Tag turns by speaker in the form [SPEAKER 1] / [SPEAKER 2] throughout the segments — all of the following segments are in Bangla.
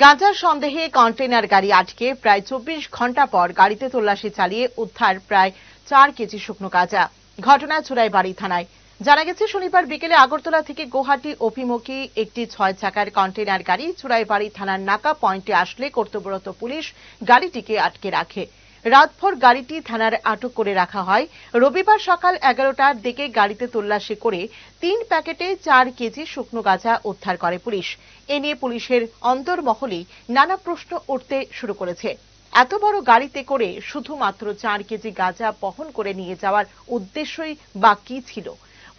[SPEAKER 1] গাঁজার সন্দেহে কন্টেইনার গাড়ি আটকে প্রায় 24 ঘন্টা পর গাড়িতে তল্লাশি চালিয়ে উদ্ধার প্রায় 4 কেজি শুকনো গাঁজা। ঘটনা চুরাইবাড়ি থানায়। জানা গেছে, শনিবার বিকেলে আগরতলা থেকে গুয়াহাটি অভিমুখী একটি 6 চাকার কন্টেইনার গাড়ি চুরাইবাড়ি থানার নাকা পয়েন্টে আসলে কর্তব্যরত পুলিশ গাড়িটিকে আটকে রাখে। রাতভর গাড়িটি থানার আটক করে রাখা হয়। রবিবার সকাল 11টার দিকে গাড়িতে তল্লাশি করে 3 প্যাকেটে 4 কেজি শুকনো গাঁজা উদ্ধার করে পুলিশ। এ নিয়ে পুলিশের অন্তর্মহলেই নানা প্রশ্ন উঠতে শুরু করেছে। এত বড় গাড়িতে করে শুধুমাত্র 4 কেজি গাঁজা বহন করে নিয়ে যাওয়ার উদ্দেশ্যই বা কি ছিল?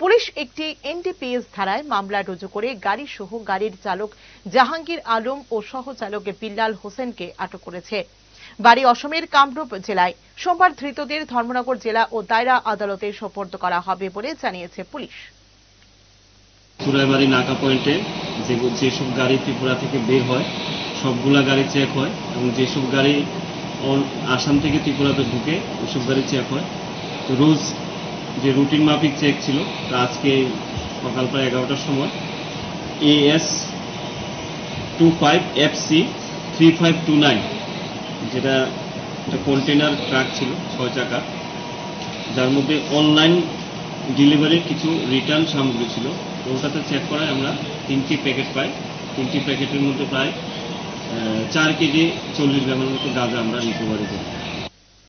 [SPEAKER 1] পুলিশ একটি এনডিপিএস ধারায় মামলা রুজু করে গাড়ি সহ গাড়ির চালক জাহাঙ্গীর আলম ও সহচালক বিল্লাল হোসেনকে আটক করেছে। বাড়ি অসমের কামরূপ জেলায়। সোমবার ধৃতদের ধর্মনগর জেলা ও দায়রা আদালতে সোপর্দ করা হবে বলে জানিয়েছে পুলিশ।
[SPEAKER 2] চুরাইবাড়ি নাকা পয়েন্টে যেসব গাড়ি ত্রিপুরা থেকে বের হয় সবগুলা গাড়ি চেক হয় এবং যেসব গাড়ি আসাম থেকে ত্রিপুরাতে ঢুকে ওইসব গাড়ি চেক হয়। তো রোজ যে রুটিন মাফিক চেক ছিল তা আজকে সকাল প্রায় 11টার সময় AS 25 FC 3529 যেটা একটা কন্টেনার ট্রাক ছিল 6 চাকা, যার মধ্যে অনলাইন ডেলিভারির কিছু রিটার্ন সামগ্রী ছিল। তো ওটাতে চেক করায় আমরা 3টি প্যাকেট পাই। 3টি প্যাকেটের মধ্যে প্রায় 4 কেজি 40 গ্রামের মতো গাঁজা আমরা রিকভারি করি।